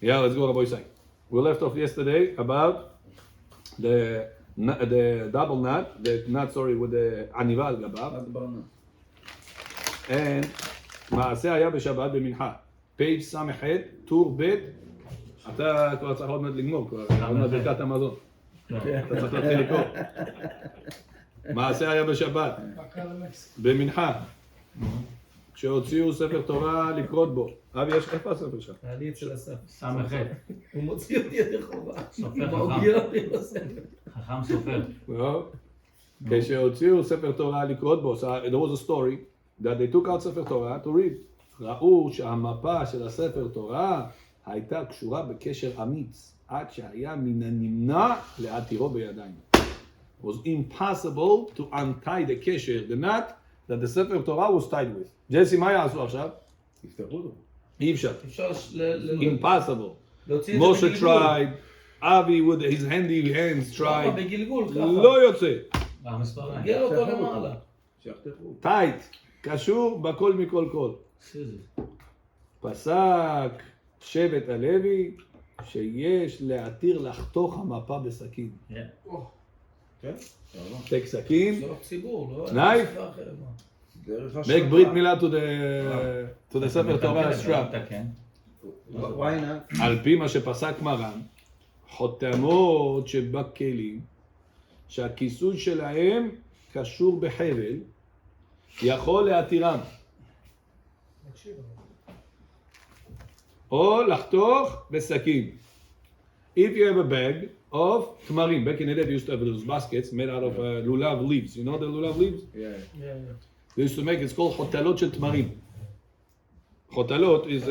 Yeah, let's go, Rabbi Isai. We left off yesterday about the double knot, with the עניבה על גביו. And מעשה היה בשבת במנחה. פייג' ס"ח, טור ב', אתה כבר צריך עוד מעט לגמור, כבר עוד מעט ברכת המזון. אתה צריך להתחיל לקרוא. מעשה היה בשבת, במנחה. כשהוציאו ספר תורה לקרות בו. אבי, איפה הספר שלך? אני אצל הספר. ס"ח. הוא מוציא אותי ידי חובה. סופר חכם סופר. כשהוציאו ספר תורה לקרות בו, there was a story that they took out ספר תורה to read. ראו שהמפה של הספר תורה הייתה קשורה בקשר אמיץ, עד שהיה מן הנמנע להתירו בידיים. It was impossible to untie the קשר, the knot, that the ספר תורה was tied with. ג'סי, מה יעשו עכשיו? יפתחו אותו. אי אפשר. אפשר Impossible. להוציא את זה Moshe בגלגול. tried, Avi with his handy hands tried. בגלגול ככה. לא יוצא. המספריים. גל אותו למעלה. שיחתכו. טייט, קשור בכל מכל כל. פסק שבט הלוי שיש להתיר לחתוך המפה בסכין. כן? take סכין, זה לא ציבור, לא? Knife. דרך make השבת. ברית מילה to the ספר תורה strap. why not? על פי מה שפסק מרן, חותמות שבכלים, שהכיסוי שלהם קשור בחבל, יכול להתירם. או לחתוך בסכין. If you have a bag of תמרים, back in the day they used to have those baskets made out of lulav leaves. You know the lulav leaves? Yeah. They used to make, it's called חותלות של תמרים. חותלות is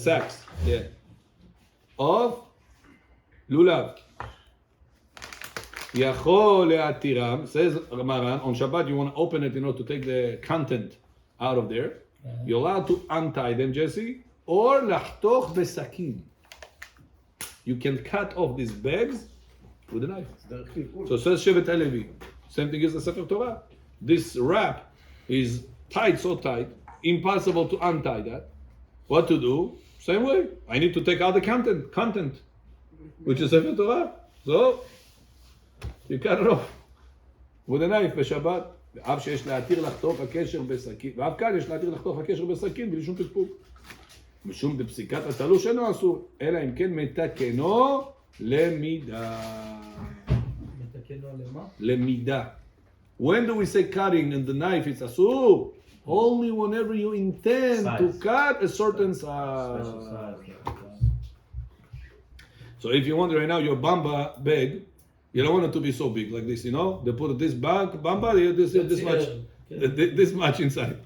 sacks, yeah, of lulav. יכול להתירם, says Ramaran, on Shabbat you want to open it in order to take the content out of there. You're allowed to untie them, Jesse, or לחתוך בסכין. You can cut off these bags with a knife. דרך קלקול. So says Shevet HaLevi, same thing as the Sefer Torah. This wrap is tight, so tight, impossible to untie that. What to do? Same way. I need to take out the content, which is Sefer Torah. So you cut it off with a knife בשבת. ואף שיש להתיר לחתוך הקשר בסכין, ואף כאן יש להתיר לחתוך הקשר בסכין בלי שום פקפוק. משום בפסיקת התלוש אינו אסור, אלא אם כן מתקנו למידה. מתקנו למה? למידה. When do we say cutting and the knife is אסור? Only whenever you intend to cut a certain size. So if you want right now your bamba bag, you don't want it to be so big like this, you know? They put this bamba, this much inside.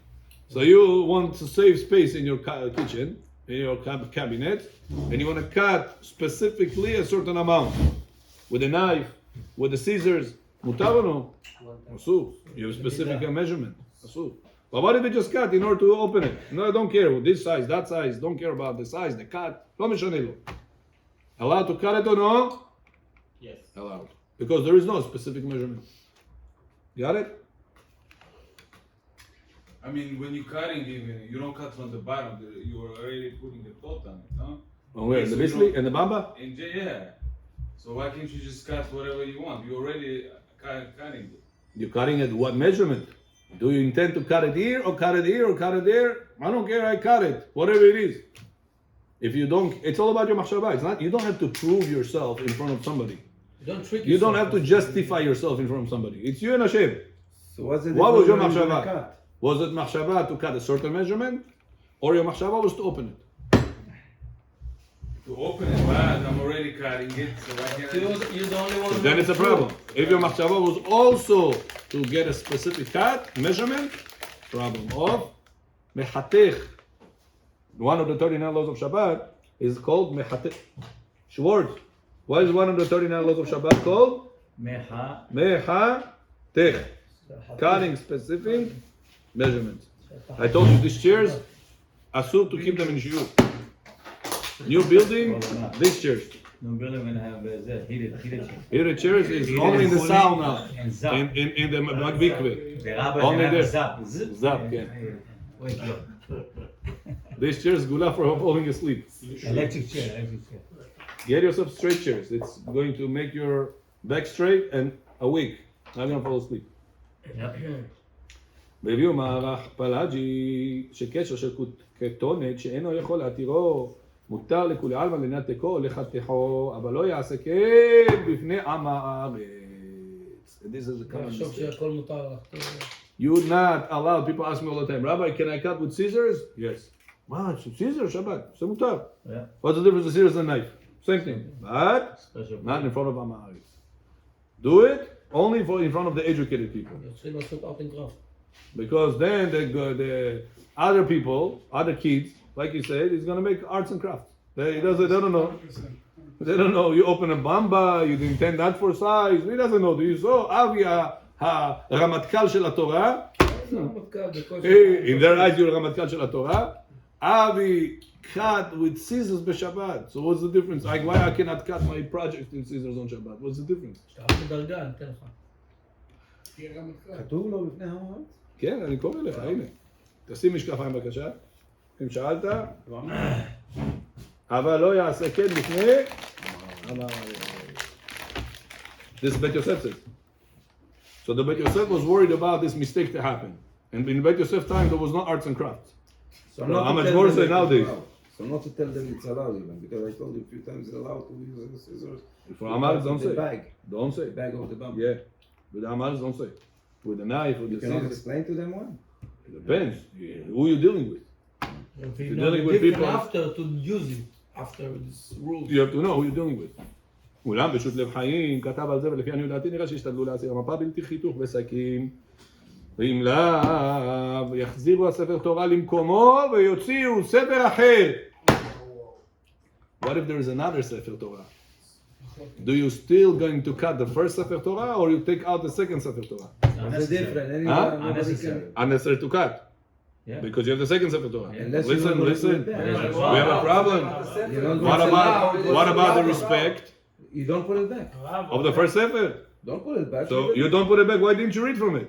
So you want to save space in your kitchen, in your cabinet, and you want to cut specifically a certain amount with a knife, with the scissors. מותר או לא? אסור. You have a specific measurement. אסור. But what if you just cut in order to open it? No, I don't care. This size, that size. Don't care about the size, the cut. לא משנה לו. Allowed to cut it or no? Yes. Allowed. Because there is no specific measurement. Got it? I mean, when you're cutting, even you don't cut from the bottom. You are already putting the thought on it, huh? On where? In the So you bisli? don't- In the bamba? Yeah. So why can't you just cut whatever you want? You're already cutting it. You're cutting it what measurement? Do you intend to cut it here or cut it here or cut it there? I don't care, I cut it. Whatever it is. If you don't, it's all about your machshava. It's not, you don't have to prove yourself in front of somebody. don't trick You don't yourself. have to justify yourself in front of somebody. It's you and Hashem. So what's the What was your difference when you machshava? cut? Was it machshava to cut a certain measurement? Or your machshava was to open it? To open it, but I'm already cutting it, so why can't I just... You the only one. So then it's a problem. If your machshava was also to get a specific cut, measurement, problem of mechatech. One of the 39 laws of Shabbat is called mechatech. Schwartz. What is one of the 39 laws of Shabbat called? Mechatech. Cutting specific measurements. I told you these chairs, asur to keep them in shiur. New building, these chairs. New building will have heated chairs. Here the chairs is only in the sauna, And zap. in the mikveh. The rabbi Only can have there. a zap. Zap, yeah. Wait, look. This chair is gula for falling asleep. Electric chair. Get yourself straight chairs. It's going to make your back straight and awake. Not gonna fall asleep. Yep. והביאו מערך פלאג'י שקשר של כתונת שאינו יכול להתירו מותר לכולי עלמא לנתקו או לחתכו אבל לא יעשה כן בפני עם הארץ. This is a common לחשוב mistake. שהכל מותר לחתור. You're not allowed. People ask me all the time, Rabbi, can I cut with scissors? Yes. What? Scissors, Shabbat. זה מותר. Yeah. What's the difference with scissors and knife? Same thing. But Special. not in front of עם הארץ. Do it only in front of the educated people. צריכים לעשות ארט אנד קראפט. Because then the other people, other kids, like you said, is gonna make arts and crafts. They don't know. They don't know. You open a bamba, you intend that for size. He doesn't know. Do you saw Avi הרמטכ"ל של התורה? In their eyes, you're הרמטכ"ל של התורה. Avi cut with scissors בשבת. So what's the difference? Like why I cannot cut my project with scissors on Shabbat? What's the difference? שאתה בדרגה, ניתן לך. כתוב לו בפני הארץ? כן, אני קורא לך, הנה. תשים משקפיים בבקשה. אם שאלת, אבל לא יעשה כן לפני. This Bet Yosef says. So the Bet Yosef was worried about this mistake to happen. And in Bet Yosef time, there was no arts and crafts. So No, not how to much tell more them say it's nowadays? allowed. So not to tell them it's allowed even, because I told you a few times it's allowed to use the scissors. For Amal, don't The say. bag. Don't say. The bag of the bamboo. Yeah. With the Amal, don't say. With the knife, with You the cannot scissors. explain to them why? It depends. Who you're dealing with. You're dealing with people- after to use it, after this rule. You have to know who you're dealing with. אולם בשו"ת לב חיים כתב על זה ולפי עניות דעתי נראה שהשתדלו להסיר המפה בלתי חיתוך וסכין ואם לאו יחזירו הספר תורה למקומו ויוציאו ספר אחר. What if there is another ספר תורה? Do you still going to cut the first ספר תורה or you take out the second ספר תורה? It's different. Huh? Nobody can... Unnecessary to cut. Yeah. Because you have the second ספר תורה. Unless you Listen, don't listen. put it We back. have a problem. You don't What about the respect You don't put it back. of the first ספר? Don't put it back. So leave it. you don't put it back, why didn't you read from it?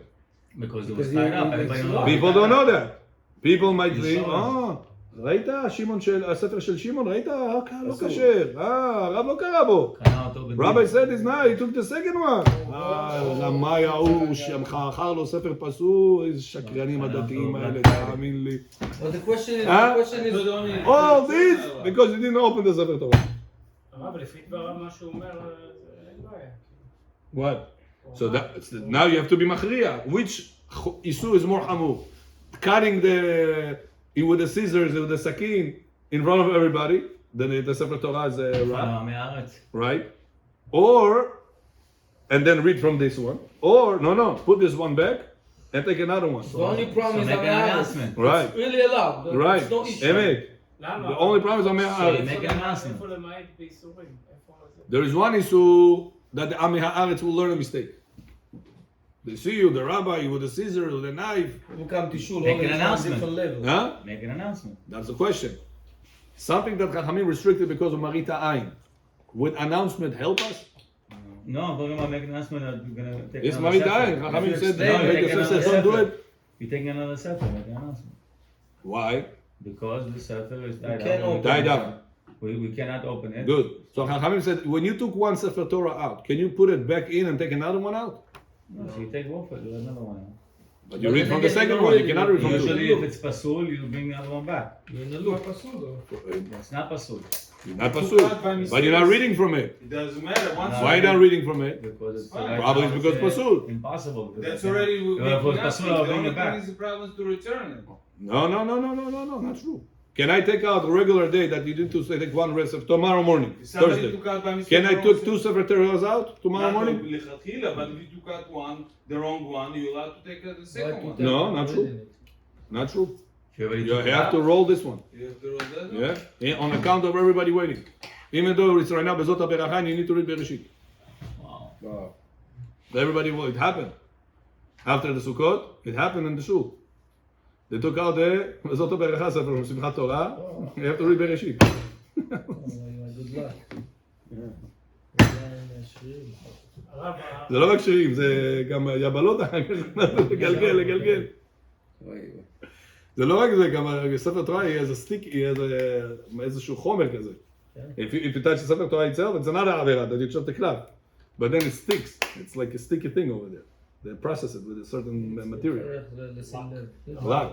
Because it Because was tied you- up. you- Everybody you- knows. People don't know that. People might think, Insurance. ראית שמעון של, הספר של שמעון, ראית? לא כשר, הרב לא קרא בו. קנה אותו בדין. Rabbi said it's not, he took the second one. רמאי ההוא שמכר לו ספר פסול, איזה שקרנים הדתיים האלה, תאמין לי. But the question is, Huh? All this, because you didn't open the ספר תורה. הרב, לפי דבריו מה שהוא אומר, אין בעיה. What? So that, now you have to be מכריע. Which איסור is more חמור? Cutting with the scissors, with the סכין, in front of everybody, then the ספר תורה is עמי הארץ. right? Or, and then read from this one. Or, no, put this one back and take another one. the only problem is make an Ameharis. announcement. Right, It's really allowed. There's right. no issue. אמת. למה? The only problem is עמי הארץ. make an announcement. איפה למעט באיסורים? איפה זה? There is one issue that the עמי הארץ will learn a mistake. They see you, the rabbi, with the scissors, with the knife. You come to shul, Make always an on announcement. different level. Huh? Make an announcement. That's the question. Something that Chachamim restricted because of Marita Ayin. Would announcement help us? No, I'm talking about making an announcement that you're gonna take It's another Marita sefer. Ayin. Chachamim you said, explain, no, you Beit take Yosef another said, don't do sefer. it. You're taking another sefer, make an announcement. Why? Because the sefer is tied can't up. open Tied up. We cannot open it. Good. So Chachamim said, when you took one Sefer Torah out, can you put it back in and take another one out? No, so you take both of it, do another one. But you But read then from the again, second you one, you already- cannot read from two. Usually if it's pasul, you bring the other one back. You're in the loop. It's not pasul. You're not pasul. But you're not reading from it. It doesn't matter. Once Why are you not reading from it? Because it's Probably it's because pasul. impossible. because that's I can't- already If it was making pasul, nothing. I'll The bring only it thing back. is the problem is to return it. No, not true. Can I take out a regular day that you did to say take one rest of tomorrow morning, Somebody Thursday? took out by mistake Can I the take wrong two set. Sefer Torahs out tomorrow Not morning? lechatchila, but if you took out one, the wrong one, you're allowed to take out the second Right, one. to No, take not it true. in it. Not true. You already You took it have to out. roll this one. You have to roll that one. Yeah? On account of everybody waiting. Even though it's right now bezot haberachah, and you need to read Bereshit. Wow. Wow. Everybody, it happened. After the Sukkot, it happened in the shul. They took out the bezot haberachah sefer from Simchat Torah. You have to read Bereshit. Oh, good luck. הרב, זה לא רק שירים, זה גם יבלות, לגלגל. Wait. זה לא רק זה, גם ספר תורה יהיה איזה סטיק, יהיה איזשהו חומר כזה. If you touch the ספר תורה itself, it's another עבירה that you just take love. But then it sticks. It's like a sticky thing over there. They process it with a certain material. רק.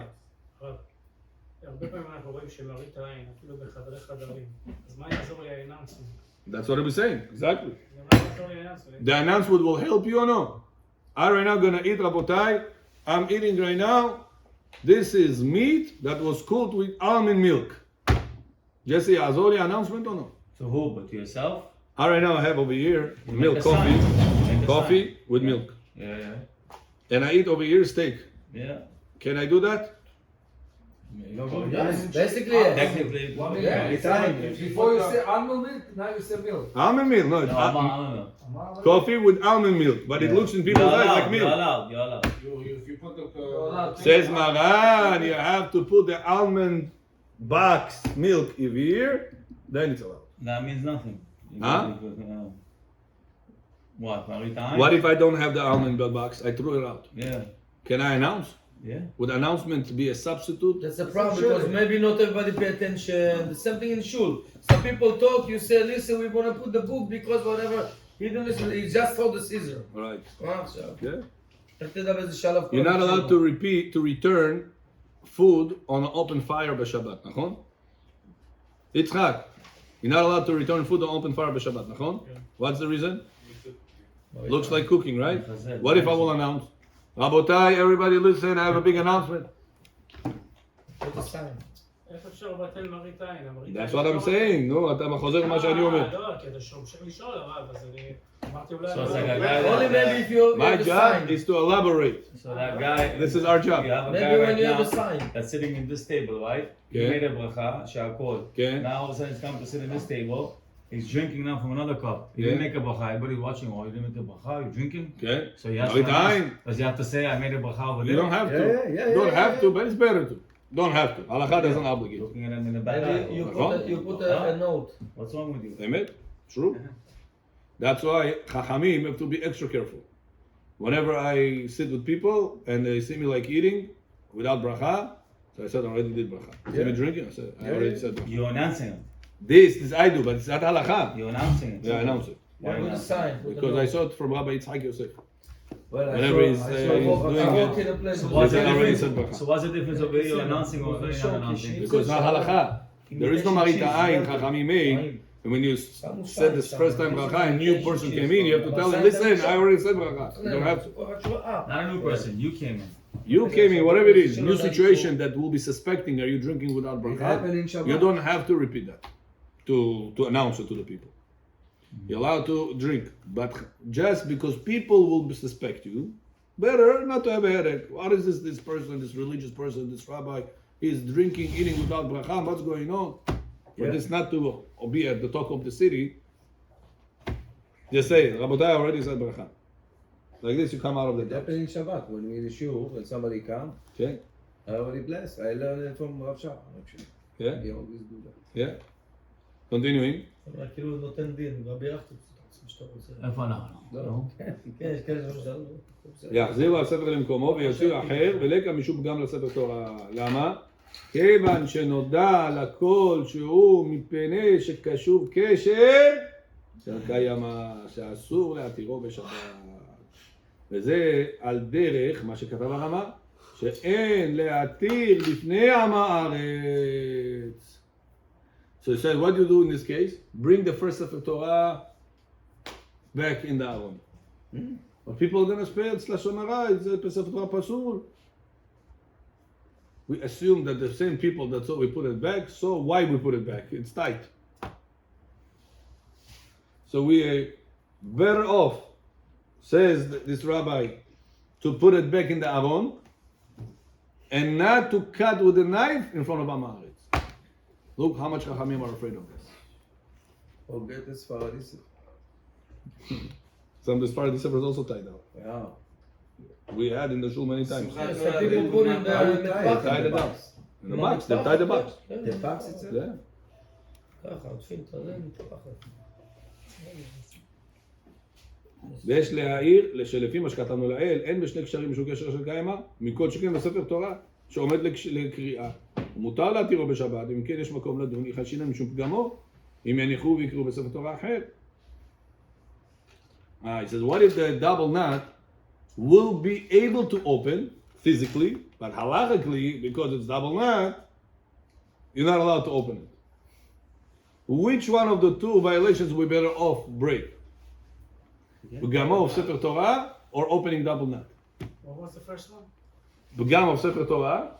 הרבה פעמים אנחנו רואים שמראית העין, אפילו בחדרי חדרים. אז מה יעזור לי האנאונסמנט? That's what I'm saying. Exactly. מה יעזור לי האנאונסמנט? The announcement will help you or no. I right now gonna eat, Rabotai. I'm eating right now. This is meat that was cooked with almond milk. Jesse, יעזור לי announcement or no? To who? But to yourself? I right now have over here You milk, make a sign. Make a coffee sign. with Yeah. milk. Yeah. And I eat over here steak. Yeah. Can I do that? Yes, basically, yes. Technically, Before you say almond milk, now you say milk. Almond milk, no. It's No, I'm coffee with almond milk, but it looks in people's eyes like You're milk. allowed. You're allowed. If you put Says Maran, you have to put the almond box milk over here, then it's allowed. That means nothing. Huh? What? Marit Ayin? What if I don't have the almond box? I threw it out. Yeah. Can I announce? Yeah. Would announcement be a substitute? That's a problem because maybe not everybody pay attention. There's something in shul. Some people talk, you say, listen, we want to put the book because whatever. He didn't listen, he just told the Caesar. Right. עכשיו. Yeah. איך תדע באיזה שלב You're not allowed to return food on an open fire בשבת, נכון? יצחק, you're not allowed to return food on open fire בשבת, נכון? What's the reason? Looks like cooking, right? What if I will announce? Rabotai, everybody listen, I have a big announcement. Put a sign. איך אפשר לבטל מראית עין? המראית That's עין what I'm saying, נו, אתה חוזר למה שאני אומר. לא, כי אתה ממשיך לשאול הרב, אז אני אמרתי אולי... So it's like a guy Only maybe if you My have a job sign. is to elaborate. So that guy. This is our job. You have a Maybe guy when right you have a now sign. that's sitting in this table, right? He Okay. made a bracha, שהכל. Okay. Now all of a sudden he's come to sit in this table. He's drinking now from another cup. He didn't Yeah. make a bracha. Everybody watching, oh, you didn't make a bracha, you're drinking? Okay? So he has Maraית to announce. עין. Does he have to say, I made a bracha over there? You don't have to. Yeah, Don't have to, but it's better to. Don't have to. Halacha doesn't obligate. Looking at him in the back. Maybe you put a note. What's wrong with you? Emet? True. That's why Chachamim have to be extra careful. Whenever I sit with people and they see me like eating without bracha, so I said I already did bracha. See me drinking? I said I already said bracha. You're announcing it. This I do, but it's not halacha. You're announcing it. Yeah, I announce it. Why Put a not? sign. Put a Because note. I saw it from Rabbi Yitzhak Yosef. Well, Whenever he's I doing walk it, in a place. What's They the already difference? said bracha. So what's the difference over here? You're announcing or you're not announcing? Because not halacha. There is no Maraita Ayin Chachamim made. And when you said this first time bracha, a new person came in, you have to tell him, listen, I already said bracha. You don't have to. Not a new person. You came in. You came in, whatever it is, new situation that will be suspecting, are you drinking without It happened in bracha? Shabbat. You don't have to repeat that to announce it to the people. You're allowed to drink, but just because people will suspect you, better not to have a headache. What is this person, this religious person, this rabbi, is drinking, eating without bracha, what's going on? For Yeah. this not to be at the talk of the city, just say, Rabotai already said bracha. Like this, you come out of the It doubt. happened in Shabbat when we in the shul and somebody come. Okay? I already blessed. I learned it from Rav Shah actually. Yeah? He always do that. Yeah? Continuing. כאילו נותן דין, והבירכתי אותך, שאתה רוצה. איפה אנחנו? לא. כן, יש כאלה ששאלו. יחזירו הספר למקומו ויוציאו אחר ולקה משום גם לספר תורה. למה? כיוון שנודע לכל שהוא מפני שקשור קשר שקיימה, שאסור להתירו בשבת. וזה על דרך מה שכתב הרמה, שאין להתיר לפני עם הארץ. So he said, what do you do in this case? Bring the first Sefer Torah back in the Aron. But people are going to spell it's Lashon Hara, it's a Sefer Torah Pasul. We assume that the same people that saw we put it back, so why we put it back? It's tight. So we are better off, says this rabbi, to put it back in the Aron and not to cut with a knife in front of Amaretz. Look how much Chachamim are afraid of this. Or get as far as Some of the Sephardi is also tied up. yeah. We had in the shul many times. Some people put in the They tied it up. In the box, they tied the box. The box itself. Yeah. ככה, עוטפים את הזה, מתחת. ויש להעיר שלפי מה שכתבנו לעיל, אין בשני קשרים משום קשר של קיימה, מכל שכן בספר תורה. שעומד לקריאה. מותר להתירו בשבת, אם כן יש מקום לדון, יחשינן משום פגמו, אם יניחו ויקראו בספר תורה אחר. He says, what if the double knot will be able to open physically, but halachically, because it's double knot, you're not allowed to open it. Which one of the two violations we better off break? Pgamo of Sefer Torah or opening double knot? What was the first one? Pgam of Sefer Torah,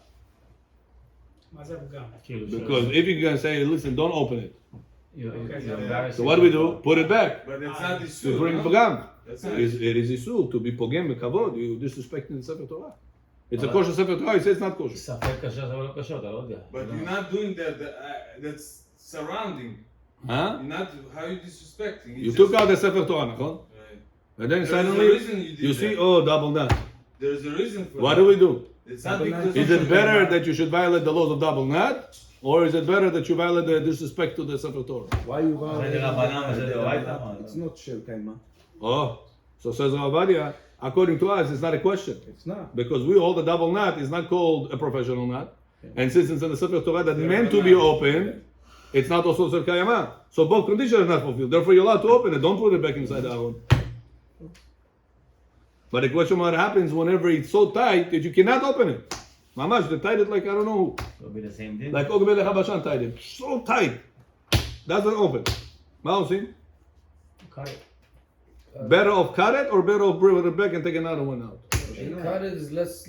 מה זה הפגם? because if you're going to say, listen, don't open it. You're Okay. embarrassing. So what do we do? Put it back. But it's not To issue. bring no? pgam. That's It not is issue to be pogem bekavod. You disrespecting the Sefer Torah. It's a kosher Sefer Torah. He says it's not kosher. ספק קשה זה לא קשה, אתה לא יודע. But you're not doing that. That's surrounding. Huh? You're not. How are you disrespecting? You took out the Sefer Torah, נכון? Right. And then There's a suddenly reason you did you see, that. oh, double knot. There's a reason for What that. do we do? It's not Double because. knot. Is it better that you should violate the laws of double knot, or is it better that you violate the disrespect to the Sefer Torah? Why you זה דרבנן וזה דאורייתא. It's not shel kaima. Oh, so says Rav Ovadia, according to us, it's not a question. It's not. Because we hold the double knot is not called a professional knot. And since it's in the Sefer Torah that meant to be open, it's not also Zer Kayama. So both conditions are not fulfilled. Therefore, you're allowed to open it. Don't put it back inside the Aron. But the question what happens whenever it's so tight that you cannot open it. Mamash, they tied it like I don't know who. It'll be the same thing. Like Og Melech HaBashan tied it. So tight. Doesn't open. מה עושים? Cut it. Better off cut it or better off bring it back and take another one out? Cut it is less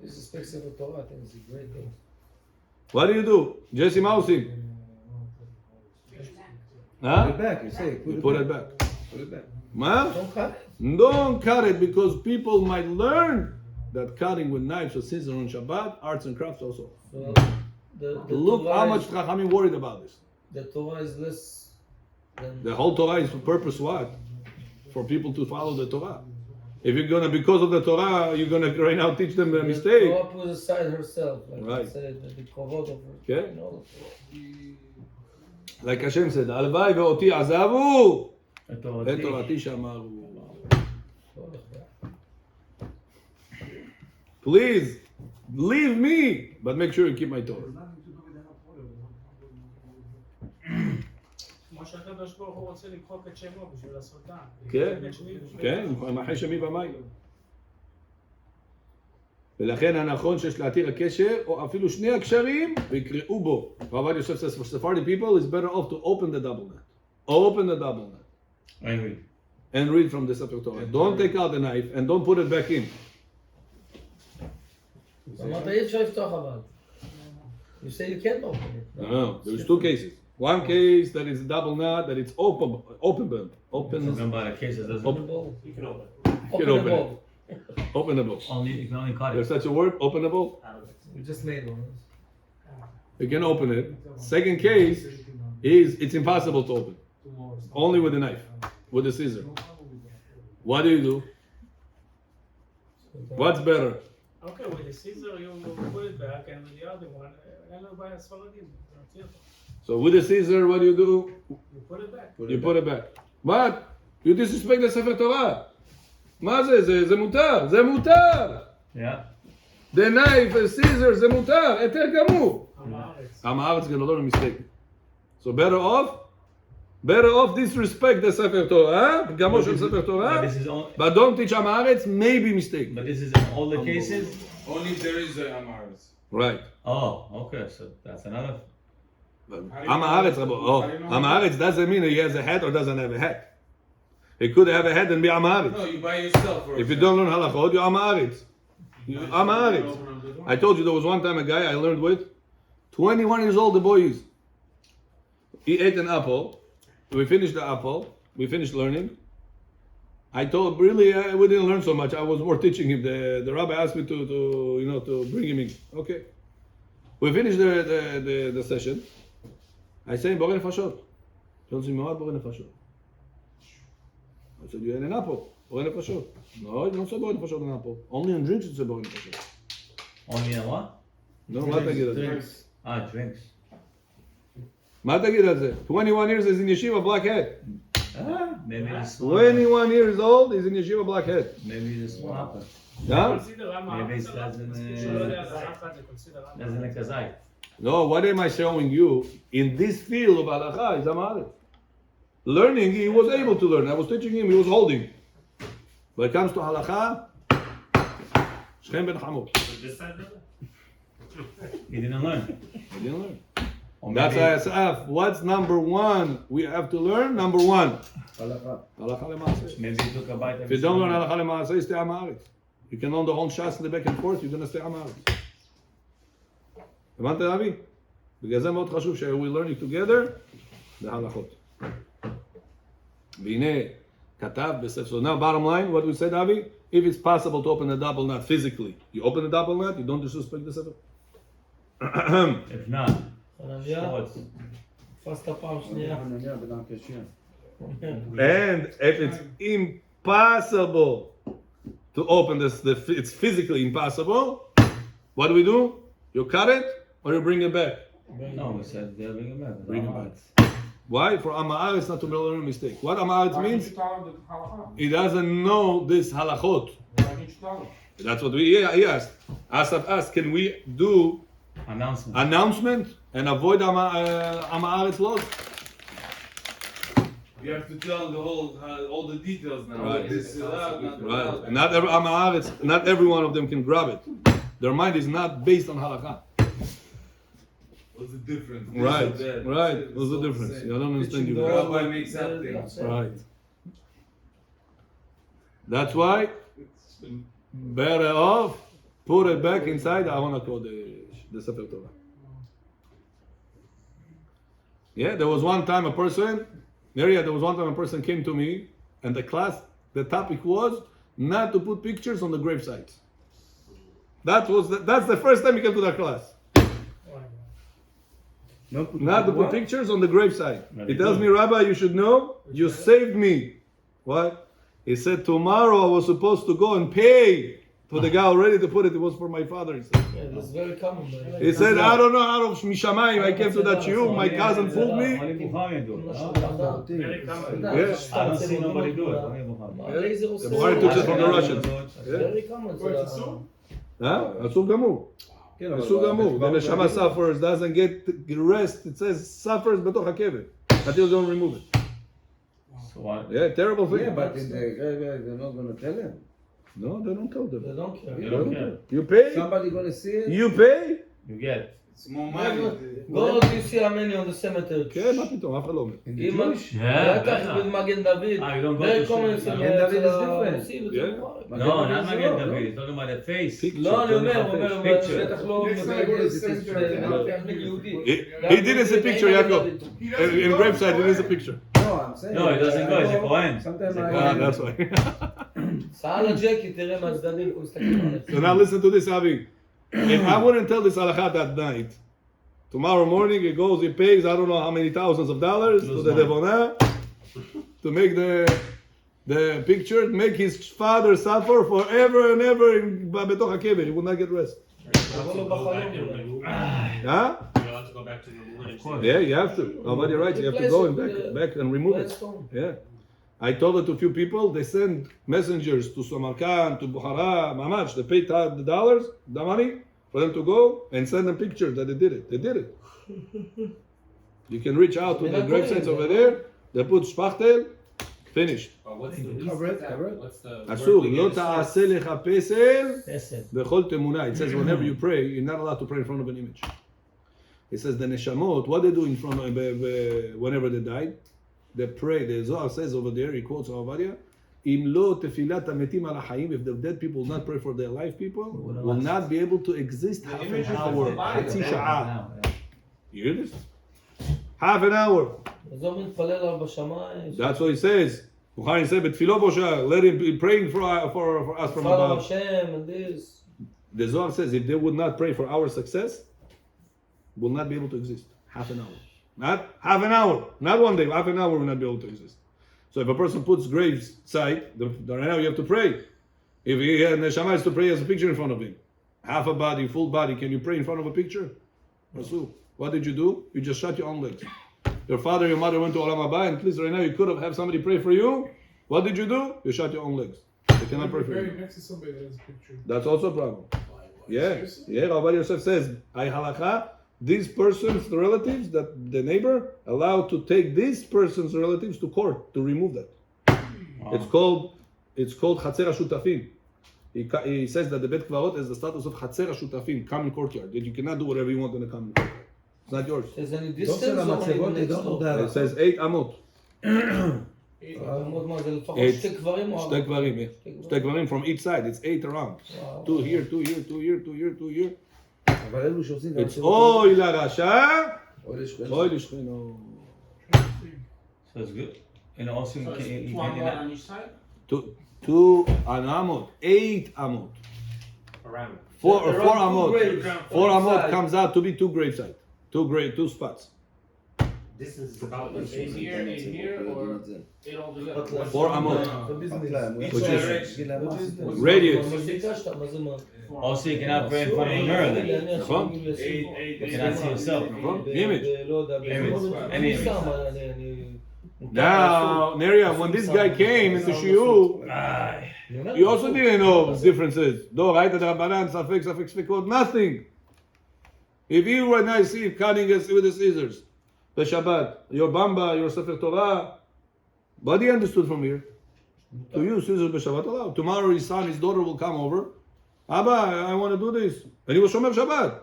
disrespect for Torah. I think it's a great thing. What do? Jesse, מה עושים? Put Huh? it back, you say. You put it back. Put it back. מה? Don't cut it. Don't cut it because people might learn that cutting with knives or scissors on Shabbat, arts and crafts also. So the Look Torah how much is, Chachamim worried about this. the Torah is less than The whole Torah is for purpose what? For people to follow the Torah. If you're gonna, because of the Torah, you're gonna right now teach them a the mistake. Torah put aside herself, like Right. I said, the kovod of her. Okay. You know, Like Hashem said, הלוואי ואותי עזבו, את את תורתי. תורתי שמרו. לא הולך ביחד. Please, leave me, but make sure you keep my Torah. כמו שהקדוש ברוך הוא רוצה למחוק את שמו בשביל לעשותם. כן, כן, מחי שמי במים. ולכן הנכון שיש להתיר הקשר, או אפילו שני הקשרים, ויקראו בו. Rabbi Yosef says, for Sephardi people, it's better off to open the double knot. Open the double knot. I agree. And read from the Sefer Torah. Don't take out the knife and don't put it back in. אמרת אי אפשר לפתוח אבל. You say you can't open it. No, there's two cases. One case that is double knot, that it's open. גם בעל הקייס הזה זה Openable. You can open. Openable. Openable. you can only cut There's it. such a word, openable. We just made one. You can open it. Second case is it's impossible to open. Only with a knife, with a scissor. What do? What's better? Okay, with the scissor you put it back, and with the other one, אין לו בעיה ספרדים. תוציא אותו. So with a scissor, what do? You put it back. You put it back. But you disrespect the Sefer Torah. מה זה? זה מותר. זה מותר. Yeah. The knife, the scissors, זה מותר. היתר גמור. עם הארץ. עם הארץ gonna learn a mistake. So better off disrespect the Sefer Torah, גמו של ספר But תורה, this is all, but don't teach עם הארץ, maybe mistake. but this is in all the cases. Only if there is a Amaris. Right. Oh, okay. So that's another. עם הארץ, עם הארץ doesn't mean he has a hat or doesn't have a hat. He could have a hat and be עם הארץ. No, you buy yourself. For If you example. don't learn halachot, you're עם הארץ. You're עם הארץ. I told you there was one time a guy I learned with, 21 years old the boy is. He ate an apple. We finished the apple. We finished learning. I told really we didn't learn so much. I was more teaching him. The rabbi asked me to bring him in. Okay. We finished the session. I say borei nefashot. He tells me what borei nefashot. I said you ate an apple. Borei nefashot. No, you don't say borei nefashot on apple. Only on drinks you say borei nefashot. Only in what? No, מה תגיד על זה? Drinks. Drinks. מה תגיד על זה? 21 years is in yeshiva, black hat. Maybe it's small. 21 years old, he's in yeshiva Blackhead. Maybe it's small. Yeah? Maybe it's doesn't a kazai. No, what am I showing you? In this field of halakha, he's a ma'arif. Learning, he was able to learn. I was teaching him, he was holding. When it comes to halakha, Shem ben Hamor. He didn't learn. He didn't learn. Or That's maybe- why I said, what's number one we have to learn? Number one. Halakha. Halakha lema'aseh. Maybe he took a bite. If you don't learn halakha lema'aseh, stay a ma'arif. You can learn the whole shas in the back and forth, you're going to stay a ma'arif. הבנת אבי? בגלל זה מאוד חשוב we learning together בהלכות. והנה כתב בספר. So now bottom line, what we said Avi? If it's possible to open a double knot physically, you open the double knot, you don't disrespect the sefer. If not, חנניה, sports. תפסת פעם שנייה. חנניה בדם קשה. And if it's impossible to open this, it's physically impossible, what do? You cut it or you bring it back? No, we said they'll bring him back. Bring him back. Why? For Ama'aretz not to learn a mistake. What Ama'aretz means? He doesn't know this halachot. That's what he asked. Asaf asked, can we do announcement and avoid Ama'aretz laws? You have to tell the whole, all the details now. Right. Like this is out, not Right. out. Not every Ama'aretz, not every one of them can grab it. Their mind is not based on halakha. What's the difference? This Right, or that? right. It's What's the all difference? same. You don't understand you. The rabbi makes up things. Right. That's why better off put it back inside the Aron HaKodesh, the Sefer Torah. Yeah, there was one time a person came to me, and the topic was not to put pictures on the gravesites. That's the first time he came to that class. Not to put pictures on the gravesite. He tells me, Rabbi, you should know, you saved me. What? He said, tomorrow I was supposed to go and pay for the guy already to put it. It was for my father. He said, Yeah, that's very common. man. he said, I don't know, out of Mishamayim, I came to that shiur, my cousin fooled me. Only Bukhari do it. Very common. Yes. I don't see nobody do it. Only Bukhari. הלייזר The עושה. Bukhari took it from the Russians. Very common. אסור גמור. אסור גמור. The neshama suffers, doesn't get rest. It says suffers בתוך הכבד. Until you don't remove it. So what? Yeah, terrible thing. Yeah, but in the graveyard, they're not going to tell him. No, they don't tell They them. don't care. They don't care. You pay? Somebody going to see it? You pay? You get. It's more money. Go to see how many on the cemetery. כן, מה פתאום, אף אחד לא אומר. In the אם Jewish? Yeah, בטח בטח. במגן דוד. you don't go Very to common see- אצל מגן דוד is different. הרוסים, Yeah. אצל מוארב. No, not Magin Magen David, David. He's talking about the face. לא, אני אומר, הוא אומר, Picture. בטח לא Next time I go to the cemetery, יהודי. He didn't see picture, Yaakov. In graveside, he didn't see picture. No, I'm saying. No, he doesn't go. He's a Kohen. Sometimes Ah, that's why. סע לג'קי, תראה מהצדדים, הוא מסתכל עליך. So now listen to this, Avi. If I wouldn't tell this halakha that night, tomorrow morning he goes, he pays I don't know how many thousands of dollars to the Devona to make the picture, make his father suffer forever and ever in בתוך הכבד. He would not get rest. תבוא לו בחלום. Huh? You're allowed to go back to the religion. Yeah, you have to. Nobody right. You have to go and back and remove it. Yeah. I told it to a few people. They send messengers to Samarkand, to Bukhara, Mamach. They pay the dollars, the money, for them to go and send them pictures that they did it. They did it. You can reach out to the gravesites over there. They put shpachtel, finished. What's the Cover it, cover it. What's the אסור, word לא against תעשה לך פסל חסד. בכל תמונה. It says whenever you pray, you're not allowed to pray in front of an image. It says the neshamot, what they do in front of, whenever they died, they pray. The Zohar says over there, he quotes Avadia, אם לא תפילת המתים על החיים, if the dead people will not pray for their life people, will not be able to exist half an hour, חצי שעה. You hear this? Half an hour. אז הוא מתפלל עליו בשמיים. That's what he says. Bukhari said, בתפילו בושה, let him be praying for us from Father above. Hashem and this. The Zohar says if they would not pray for our success, will not be able to exist. Half an hour. Not half an hour. Not one day. Half an hour will not be able to exist. So if a person puts graves side, right now you have to pray. If he had neshama is to pray, he has a picture in front of him. Half a body, full body. Can you pray in front of a picture? Rasul. What did you do? You just shut your own legs. your father, your mother went to Olam Haba, and please right now you could have somebody pray for you. What did you do? You shot your own legs. They cannot pray for you. Buried next to somebody that has a picture. That's also a problem. Yeah, Seriously? yeah. Rabbi Yosef says, "I halakha." This person's relatives, that the neighbor, allowed to take this person's relatives to court to remove that. It's called Chatzer HaShutafim. He says that the Bet Kvarot is the status of Chatzer HaShutafim, common courtyard. That you cannot do whatever you want in the common courtyard. It's not yours. Is any לא distance של or המצבות, maybe they next don't know door? It says 8 amot. מאוד מה, זה לפחות Eight. שתי קברים או... שתי קברים, yeah. שתי קברים from each side. It's 8 around. וואו. 2 here, 2 here, 2 here, 2 here, 2 here. אבל אלו שעושים גם... It's אוי לרשע, אוי לשכנו. אוי לשכנו. So it's good. And also you So it's can, you one can line on each side? 2 an amot, 8 amot. Around. 4 Around two amot. graves. 4 amot Inside. comes out to be 2 gravesites. 2 spots. Distance is about like 8 here, or 8 altogether. 4 amot. Which is Radius. מה ביקשת? מה זה מה? also you cannot pray in front of a mirror then. נכון? You cannot see yourself. נכון? Image. לא יודע, Any image. Now, Neria, when this guy came into Shiur, you also didn't know differences. No, right? The Rabbanan, Safek, Sfekot, nothing. If you right now see cutting us with the scissors, the Shabbat, your Bamba, your Sefer Torah, what he understood from here? To use scissors the Shabbat allowed. Tomorrow his son, his daughter will come over. Abba, I want to do this. And he was Shomer Shabbat.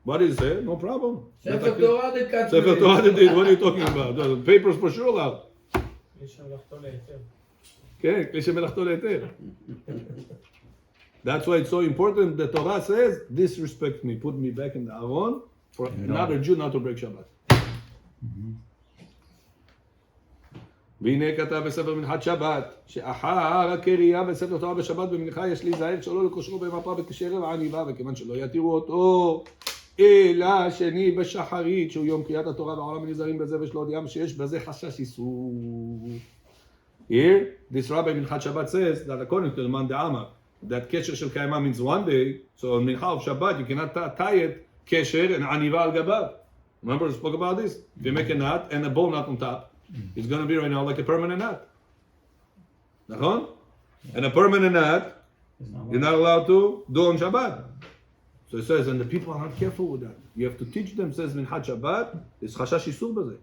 What did he say? No problem. ספר תורה דקת Sefer Torah did. What are you talking about? The papers for sure allowed. יש שם לחתול להיתר. כן, כלי שמלאכתו להיתר. That's why it's so important. The Torah says, disrespect me, put me back in the Aron for another Jew not to break Shabbat. והנה כתב בספר מנחת שבת, שאחר הקריאה בספר תורה בשבת במנחה יש להיזהר שלא לקושרו במפה בקשר העניבה, וכיוון שלא יתירו אותו אלא שני בשחרית, שהוא יום קריאת התורה בעולם הנזהרים בזה ושלא הודיעם שיש בזה חשש איסור. Here, this rabbi Minchat Shabbat says that according to the Man De'amar, that kesher shel kayama means one day, so on Mincha of Shabbat you cannot tie it kesher and aniva al gabav. Remember we spoke about this? If you make a knot and a bow knot on top, it's going to be right now like a permanent knot. Nachon? And a permanent knot, you're not allowed to do on Shabbat. So it says, and the people are not careful with that. You have to teach them, says Minchat Shabbat, there's chashash isur b'zeh.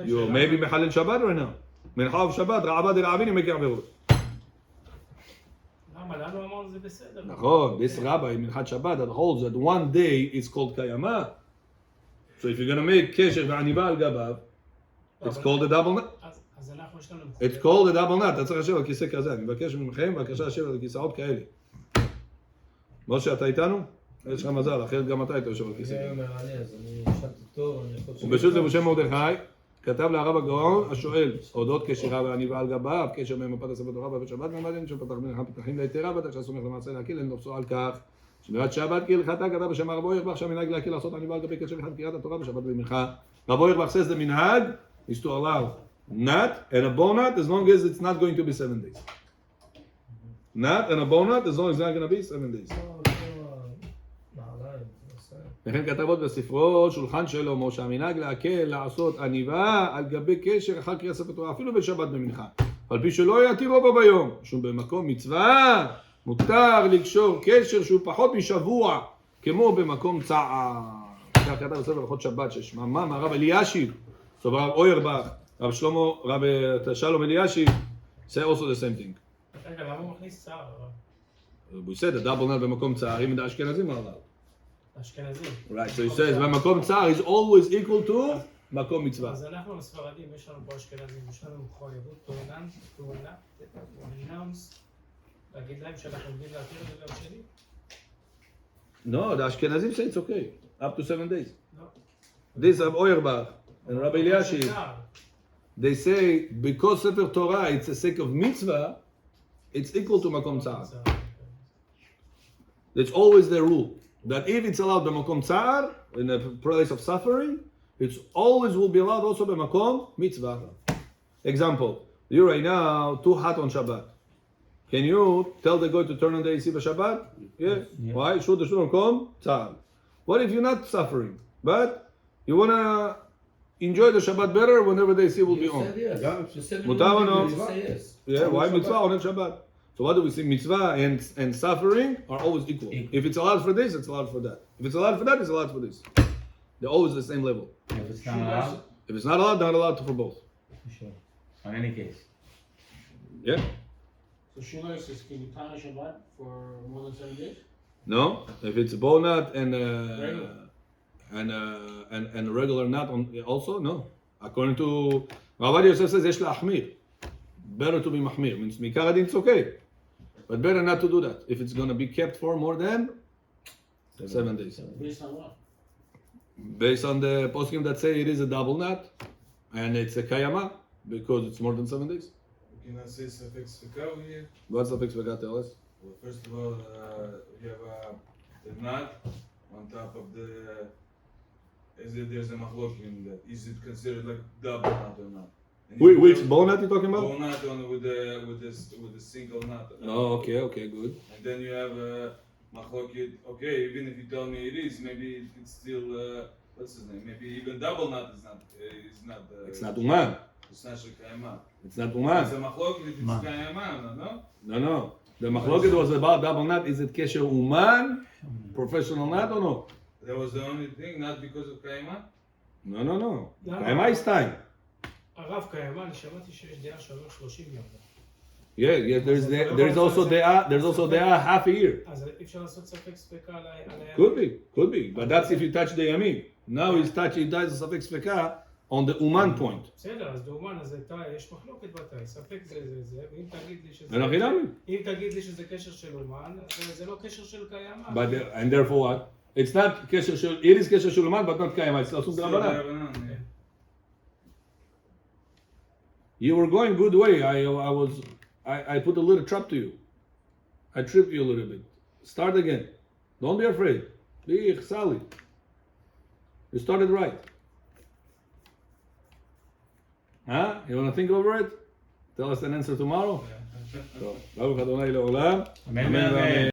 You maybe mechalel Shabbat right now. מנחה ושבת, רעבה דרעבינים מקר עבירות. למה? לנו אמרנו זה בסדר. נכון, this rabbi, מנחת שבת, that holds that one day is called קיימה. So if you're going to make קשר ועניבה על גביו, it's called a double knot. אז אנחנו יש לנו... It's called a double knot. אתה צריך לשבת על כיסא כזה. אני מבקש מכם, בבקשה לשבת על כיסאות כאלה. משה, אתה איתנו? יש לך מזל, אחרת גם אתה היית יושב על כיסא. זה מעניין, אז אני ישבתי טוב, אני יכול... וברשות זה משה מרדכי, כתב להרב הגאון השואל, אודות קשרה ועניבה על גביו, קשר במפת הספר תורה בבית שבת, ומדין שפתח מלאכה פתחים ליתרה, ותך שהסומך למעשה להקיל, אין נופסו על כך. שמירת שבת כהלכתה, כתב בשם רבו ירבך, שהמנהג להקיל לעשות עניבה על גבי קשר אחד קריאת התורה בשבת במנחה. רבו ירבך says the minhag is to allow knot and a bow knot as long as it's not going to be 7 days. Knot and a bow knot as long as it's not going to be 7 days. וכן כתב עוד בספרו, שולחן שלמה, שהמנהג להקל לעשות עניבה על גבי קשר אחר קריאת ספר תורה, אפילו בשבת במנחה. על פי שלא יתירו בו ביום, שהוא במקום מצווה, מותר לקשור קשר שהוא פחות משבוע, כמו במקום צער. כך כתב בספר הלכות שבת, ששמעם הרב אלישיב, so הרב אוירבך, רב שלמה, רב שלום אלישיב, say also the same thing. רגע, למה הוא מכניס צער? הוא said, הדאבל נט במקום צער, אם האשכנזים עליו. אשכנזים. Right, so he says, במקום צער is always equal to מקום מצווה. אז אנחנו הספרדים, יש לנו פה אשכנזים, יש לנו מחויבות טורננס, להגיד להם שאנחנו עומדים להתיר את זה גם שני? No, the Ashkenazim say it's okay, up to 7 days. לא. This Rav Auerbach and Rabbi Eliashiv, they say because Sefer Torah it's a sake of mitzvah, it's equal to makom tzar. That's always their rule. That if it's allowed b'makom tzar, in a place of suffering, it's always will be allowed also b'makom mitzvah. Example, you right now too hot on Shabbat. Can you tell the guy to turn on the AC b'Shabbat? Yeah. Why? Should the makom tzar. What if you're not suffering, but you wanna enjoy the Shabbat better whenever they see will be You on. said yes. Yeah. You said Mutav or no? you say yes. Yeah, why Shabbat. mitzvah on Shabbat? So what do we see? Mitzvah and suffering are always equal. If it's allowed for this, it's allowed for that. If it's allowed for that, it's allowed for this. They're always the same level. If it's not allowed, If it's not allowed, not allowed for both. for sure. On any case. Yeah? So shoelaces, can you tie a Shabbat for more than 7 days? No? If it's a bow knot and Regular. and a regular knot on also, no. According to Rabbi Yosef says, yesh la'achmir. Better to be mahmir. Means mikar adin, it's okay. But better not to do that. If it's going to be kept for more than 7 days. Based on what? Based on the poskim that say it is a double knot and it's a kayama because it's more than 7 days. We cannot say suffix fekau here. What's the fix we got, tell us? Well, first of all, you have the knot on top of the. There's a machlok in that. Is it considered like double knot or not? And Wait, you which have bow knot you talking bow about? knot on with the single knot. Oh, okay, good. And then you have machlokit. Okay, even if you tell me it is, maybe it's still what's his name? Maybe even double knot is not. It's not uman. It's not shekayama. It's not It's a uman. machlokit if it's kayama, no? No. The machloket was about double knot. Is it kesher uman, professional knot or no? That was the only thing, not because of kayama. No. למה? Kayama is time. הרב קיימה, אני שמעתי שיש דעה שאומר 30 יום. Yeah. There's also dea half a year. אז אי אפשר לעשות ספק ספקה על הימים? Could be. But that's if you touch the yamin. Now he does a suffix feka on the uman point. בסדר, אז דאומן, אז יש מחלוקת בתאי, ספק זה, ואם תגיד לי שזה... אנחנו נדע. אם תגיד לי שזה קשר של אומן, זה לא קשר של קיימה. And therefore what? It's not kesher shel. It is kesher shel uman, but not kayama. It's also Still drabanan. Rabbanan, yeah. You were going good way. I put a little trap to you. I tripped you a little bit. Start again. Don't be afraid. Be chsali. You started right. Huh? You want to think over it? Tell us an answer tomorrow. So, Baruch Adonai le'olam. Amen.